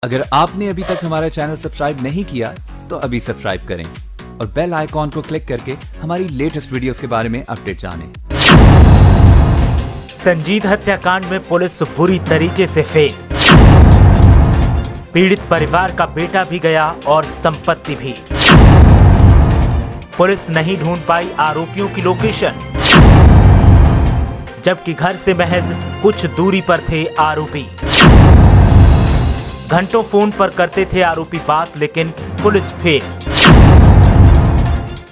अगर आपने अभी तक हमारा चैनल सब्सक्राइब नहीं किया तो अभी सब्सक्राइब करें और बेल आइकॉन को क्लिक करके हमारी लेटेस्ट वीडियोस के बारे में अपडेट जानें। संजीत हत्याकांड में पुलिस बुरी तरीके से फेल। पीड़ित परिवार का बेटा भी गया और संपत्ति भी। पुलिस नहीं ढूंढ पाई आरोपियों की लोकेशन, जबकि घर से महज कुछ दूरी पर थे आरोपी। घंटों फोन पर करते थे आरोपी बात, लेकिन पुलिस फेल।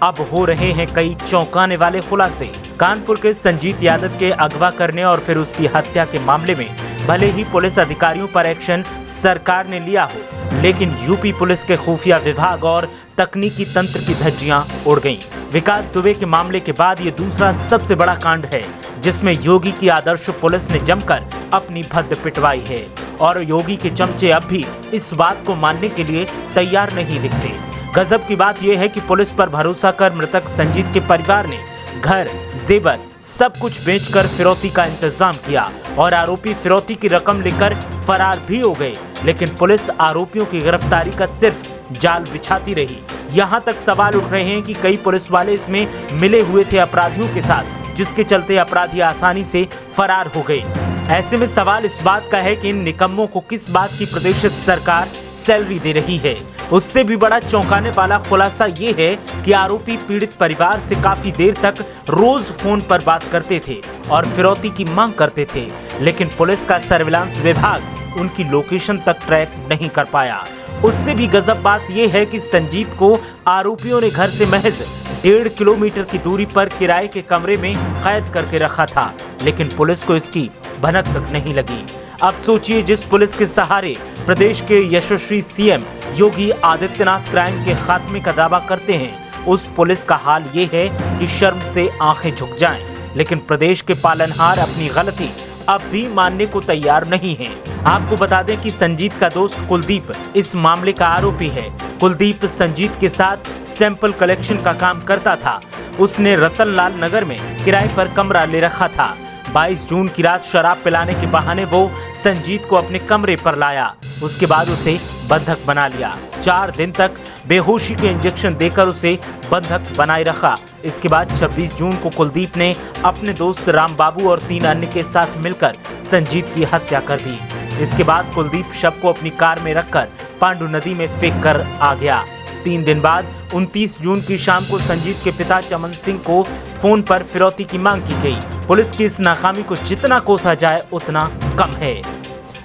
अब हो रहे हैं कई चौंकाने वाले खुलासे। कानपुर के संजीत यादव के अगवा करने और फिर उसकी हत्या के मामले में भले ही पुलिस अधिकारियों पर एक्शन सरकार ने लिया हो, लेकिन यूपी पुलिस के खुफिया विभाग और तकनीकी तंत्र की धज्जियां उड़ गईं। विकास दुबे के मामले के बाद ये दूसरा सबसे बड़ा कांड है जिसमें योगी की आदर्श पुलिस ने जमकर अपनी भद्द पिटवाई है और योगी के चमचे अब भी इस बात को मानने के लिए तैयार नहीं दिखते। गजब की बात यह है कि पुलिस पर भरोसा कर मृतक संजीत के परिवार ने घर, जेवर सब कुछ बेचकर फिरौती का इंतजाम किया और आरोपी फिरौती की रकम लेकर फरार भी हो गए, लेकिन पुलिस आरोपियों की गिरफ्तारी का सिर्फ जाल बिछाती रही। यहाँ तक सवाल उठ रहे हैं कि कई पुलिस वाले इसमें मिले हुए थे अपराधियों के साथ, जिसके चलते अपराधी आसानी से फरार हो गए। ऐसे में सवाल इस बात का है कि इन निकम्मों को किस बात की प्रदेश सरकार सैलरी दे रही है। उससे भी बड़ा चौंकाने वाला खुलासा ये है कि आरोपी पीड़ित परिवार से काफी देर तक रोज फोन पर बात करते थे और फिरौती की मांग करते थे, लेकिन पुलिस का सर्विलांस विभाग उनकी लोकेशन तक ट्रैक नहीं कर पाया। उससे भी गजब बात यह है कि संजीत को आरोपियों ने घर से महज 1.5 किलोमीटर की दूरी पर किराए के कमरे में कैद करके रखा था, लेकिन पुलिस को इसकी भनक तक नहीं लगी। अब सोचिए, जिस पुलिस के सहारे प्रदेश के यशस्वी सीएम योगी आदित्यनाथ क्राइम के खात्मे का दावा करते हैं, उस पुलिस का हाल ये है कि शर्म से आंखें झुक जाएं। लेकिन प्रदेश के पालनहार अपनी गलती अब भी मानने को तैयार नहीं हैं। आपको बता दें कि संजीत का दोस्त कुलदीप इस मामले का आरोपी है। कुलदीप संजीत के साथ सैंपल कलेक्शन का काम करता था। उसने रतनलाल नगर में किराए पर कमरा ले रखा था। 22 जून की रात शराब पिलाने के बहाने वो संजीत को अपने कमरे पर लाया। उसके बाद उसे बंधक बना लिया। 4 दिन तक बेहोशी के इंजेक्शन देकर उसे बंधक बनाए रखा। इसके बाद 26 जून को कुलदीप ने अपने दोस्त रामबाबू और 3 अन्य के साथ मिलकर संजीत की हत्या कर दी। इसके बाद कुलदीप शव को अपनी कार में रखकर पांडु नदी में फेंक कर आ गया। 3 दिन बाद 29 जून की शाम को संजीत के पिता चमन सिंह को फोन पर फिरौती की मांग की गई। पुलिस की इस नाकामी को जितना कोसा जाए उतना कम है,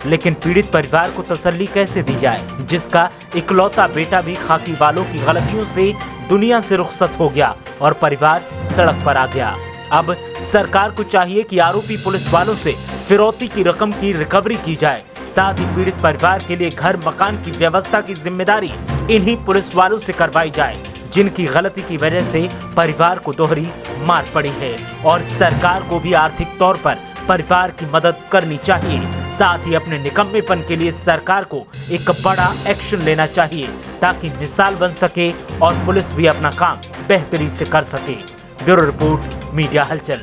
लेकिन पीड़ित परिवार को तसल्ली कैसे दी जाए, जिसका इकलौता बेटा भी खाकी वालों की गलतियों से दुनिया से रुखसत हो गया और परिवार सड़क पर आ गया। अब सरकार को चाहिए कि आरोपी पुलिस वालों से फिरौती की रकम की रिकवरी की जाए। साथ ही पीड़ित परिवार के लिए घर मकान की व्यवस्था की जिम्मेदारी इन्हीं पुलिस वालों से करवाई जाए, जिनकी गलती की वजह से परिवार को दोहरी मार पड़ी है। और सरकार को भी आर्थिक तौर पर परिवार की मदद करनी चाहिए। साथ ही अपने निकम्मेपन के लिए सरकार को एक बड़ा एक्शन लेना चाहिए, ताकि मिसाल बन सके और पुलिस भी अपना काम बेहतरी से कर सके। ब्यूरो रिपोर्ट, मीडिया हलचल।